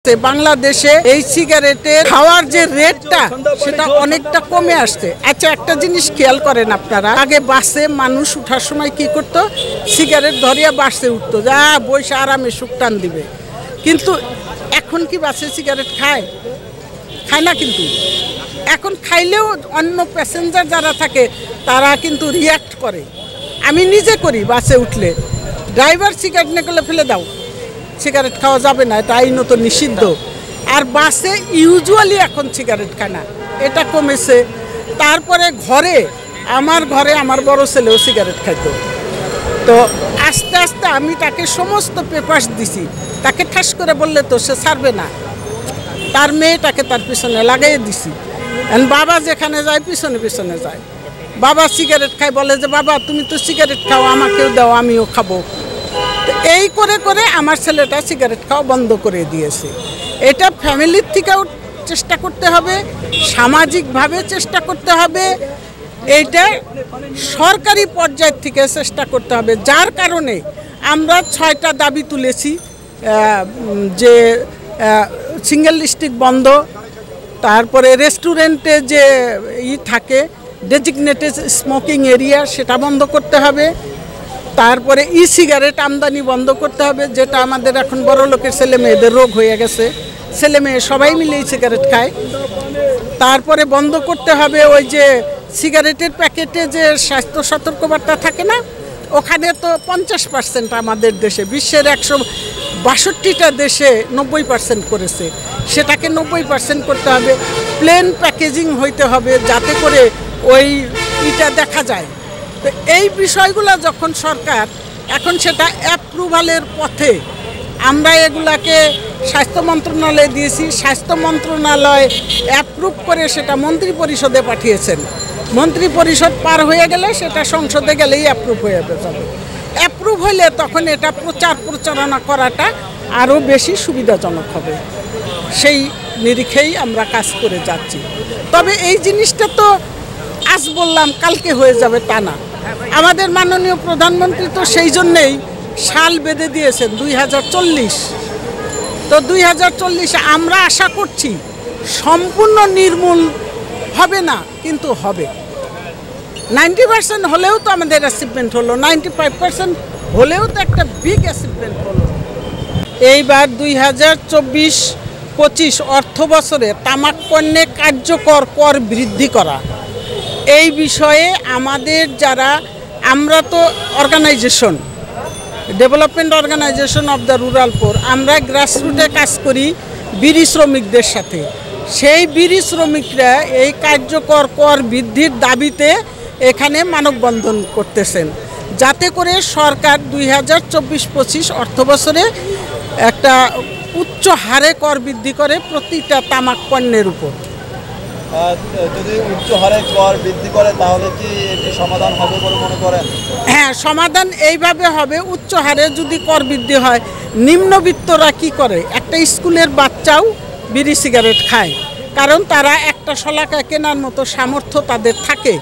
বাংলাদেশে এই সিগারেটের খাওয়ার যে রেটটা সেটা অনেকটা কমে আসছে। আচ্ছা, একটা জিনিস খেয়াল করেন আপনারা, আগে বাসে মানুষ উঠার সময় কি করত, সিগারেট ধরিয়া বাসে উঠতো, যা বসে আরামে সুখ টান দিবে। কিন্তু এখন কি বাসে সিগারেট খায়? খায় না। কিন্তু এখন খাইলেও অন্য প্যাসেঞ্জার যারা থাকে তারা কিন্তু রিয়াক্ট করে। আমি নিজে করি, বাসে উঠলে ড্রাইভার সিগারেট নিয়ে ফেলে দাও, সিগারেট খাওয়া যাবে না, এটা আইনত নিষিদ্ধ। আর বাসে ইউজুয়ালি এখন সিগারেট খায় না, এটা কমেছে। তারপরে ঘরে আমার বড় ছেলেও সিগারেট খাইতো। তো আস্তে আস্তে আমি তাকে সমস্ত পেপারস দিছি, তাকে ঠাস করে বললে তো সে ছাড়বে না। তার মেয়েটাকে তার পিছনে লাগাইয়ে দিছি। বাবা যেখানে যায় পিছনে পিছনে যায়। বাবা সিগারেট খায়, বলে যে বাবা তুমি তো সিগারেট খাও, আমাকেও দাও, আমিও খাবো। এই করে করে আমার ছেলেটা সিগারেট খাওয়া বন্ধ করে দিয়েছে। এটা ফ্যামিলির থেকেও চেষ্টা করতে হবে, সামাজিকভাবে চেষ্টা করতে হবে, এইটা সরকারি পর্যায় থেকে চেষ্টা করতে হবে। যার কারণে আমরা 6টা দাবি তুলেছি, যে সিঙ্গেল স্টিক বন্ধ, তারপরে রেস্টুরেন্টে যে থাকে ডেজিগনেটেড স্মোকিং এরিয়া সেটা বন্ধ করতে হবে, তারপরে ই সিগারেট আমদানি বন্ধ করতে হবে, যেটা আমাদের এখন বড় লোকের ছেলে মেয়েদের রোগ হয়ে গেছে, ছেলে মেয়ে সবাই মিলে এই সিগারেট খায়। তারপরে বন্ধ করতে হবে ওই যে সিগারেটের প্যাকেটে যে স্বাস্থ্য সতর্কবার্তা থাকে না, ওখানে তো 50% আমাদের দেশে, বিশ্বের 162টা দেশে 90% করেছে, সেটাকে 90% করতে হবে। প্লেন প্যাকেজিং হইতে হবে, যাতে করে ওই ইটা দেখা যায়। তো এই বিষয়গুলো যখন সরকার এখন সেটা অ্যাপ্রুভালের পথে, আমরা এগুলাকে স্বাস্থ্য মন্ত্রণালয়ে দিয়েছি, স্বাস্থ্য মন্ত্রণালয় অ্যাপ্রুভ করে সেটা মন্ত্রী পরিষদে পাঠিয়েছেন। মন্ত্রী পরিষদ পার হয়ে গেলে সেটা সংসদে গেলেই অ্যাপ্রুভ হয়ে যাবে। অ্যাপ্রুভ হলে তখন এটা প্রচারণা করাটা আরও বেশি সুবিধাজনক হবে। সেই নিরিখেই আমরা কাজ করে যাচ্ছি। তবে এই জিনিসটা তো আজ বললাম কালকে হয়ে যাবে তা না। আমাদের মাননীয় প্রধানমন্ত্রী তো সেই জন্যেই সাল বেঁধে দিয়েছেন 2040। তো 2040 আমরা আশা করছি সম্পূর্ণ নির্মূল হবে না, কিন্তু হবে। 90% হলেও তো আমাদের অ্যাচিভমেন্ট হলো, 95% হলেও তো একটা বিগ অ্যাচিভমেন্ট হলো। এইবার 2024-25 অর্থ বছরে তামাক পণ্যে কার্যকর কর বৃদ্ধি করা, এই বিষয়ে আমাদের যারা, আমরা তো organisation, development organisation of the rural poor, আমরা গ্রাসরুটে কাজ করি বিড়ি শ্রমিকদের সাথে। সেই বিড়ি শ্রমিকরা এই কার্যকর কর বৃদ্ধির দাবিতে এখানে মানববন্ধন করতেছেন, যাতে করে সরকার 2024-25 অর্থ বছরে একটা উচ্চ হারে কর বৃদ্ধি করে প্রতিটা তামাক পণ্যের উপর। যদি উচ্চ হারে কর বৃদ্ধি করে তাহলে কি এটি সমাধান হবে বলে মনে করেন? হ্যাঁ, সমাধান এইভাবে হবে, উচ্চ হারে যদি কর বৃদ্ধি হয়, নিম্নবিত্তরা কি করে, একটা স্কুলের বাচ্চাও বিড়ি সিগারেট খায়, কারণ তারা একটা শলাকা কেনার মতো সামর্থ্য তাদের থাকে।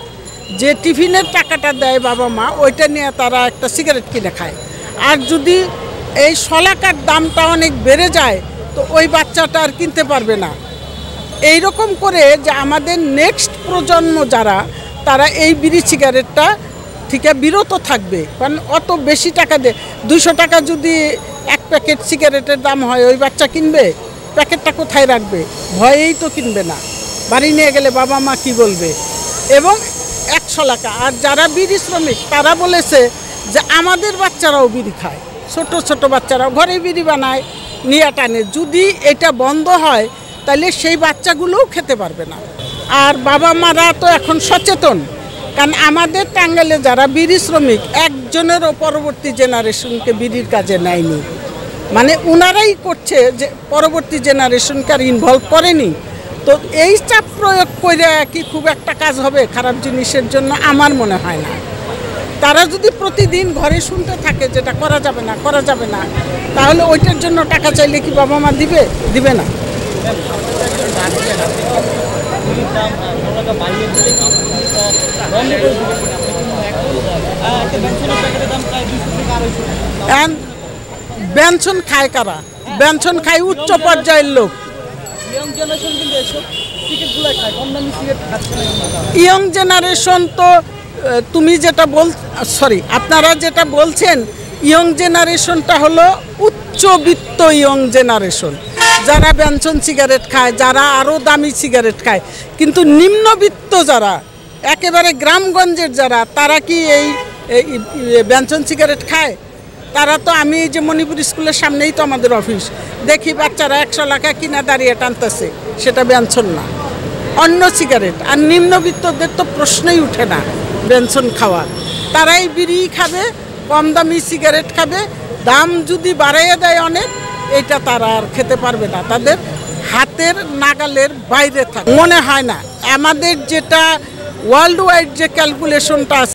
যে টিফিনের টাকাটা দেয় বাবা মা, ওইটা নিয়ে তারা একটা সিগারেট কিনে খায়। আর যদি এই শলাকার দামটা অনেক বেড়ে যায়, তো ওই বাচ্চাটা আর কিনতে পারবে না। এই রকম করে যে আমাদের নেক্সট প্রজন্ম যারা, তারা এই বিড়ি সিগারেটটা থেকে বিরত থাকবে। কারণ অত বেশি টাকা দিয়ে 200 টাকা যদি এক প্যাকেট সিগারেটের দাম হয়, ওই বাচ্চা কিনবে? প্যাকেটটা কোথায় রাখবে? ভয়েই তো কিনবে না, বাড়ি নিয়ে গেলে বাবা মা কি বলবে। এবং 100 টাকা। আর যারা বিড়ি শ্রমিক তারা বলেছে যে আমাদের বাচ্চারাও বিড়ি খায়, ছোট ছোট বাচ্চারাও ঘরে বিড়ি বানায়, নিয়ে টানে। যদি এটা বন্ধ হয় তাহলে সেই বাচ্চাগুলোও খেতে পারবে না। আর বাবা মারা তো এখন সচেতন, কারণ আমাদের টাঙ্গাইলে যারা বিড়ি শ্রমিক, একজনেরও পরবর্তী জেনারেশনকে বিড়ির কাজে নেয়নি। মানে ওনারাই করছে, যে পরবর্তী জেনারেশনকে আর ইনভলভ করেনি। তো এই চাপ প্রয়োগ করে কি খুব একটা কাজ হবে খারাপ জিনিসের জন্য? আমার মনে হয় না। তারা যদি প্রতিদিন ঘরে শুনতে থাকে যেটা করা যাবে না, করা যাবে না, তাহলে ওইটার জন্য টাকা চাইলে কি বাবা মা দিবে? দিবে না। ব্যঞ্জন খায় কারা? ব্যঞ্জন খায় উচ্চ পর্যায়ের লোক। ইয়ং জেনারেশন তো তুমি যেটা আপনারা যেটা বলছেন, ইয়ং জেনারেশনটা হলো উচ্চবিত্ত ইয়ং জেনারেশন, যারা ব্যঞ্জন সিগারেট খায়, যারা আরও দামি সিগারেট খায়। কিন্তু নিম্নবিত্ত যারা, একেবারে গ্রামগঞ্জের যারা, তারা কি এই ব্যঞ্জন সিগারেট খায়? তারা তো, আমি এই যে মণিপুর স্কুলের সামনেই তো আমাদের অফিস, দেখি বাচ্চারা 100 টাকা কিনা দাঁড়িয়ে টানতেছে, সেটা ব্যঞ্জন না, অন্য সিগারেট। আর নিম্নবিত্তদের তো প্রশ্নই উঠে না ব্যঞ্জন খাওয়া, তারাই বিড়ি খাবে, কম দামি সিগারেট খাবে। দাম যদি বাড়াইয়া দেয় অনেক, এটা তারা আর খেতে পারবে না, তাদের হাতের নাগালের বাইরে থাকে। মনে হয় না আমাদের যেটা ওয়ার্ল্ড ওয়াইড যে ক্যালকুলেশনটা আছে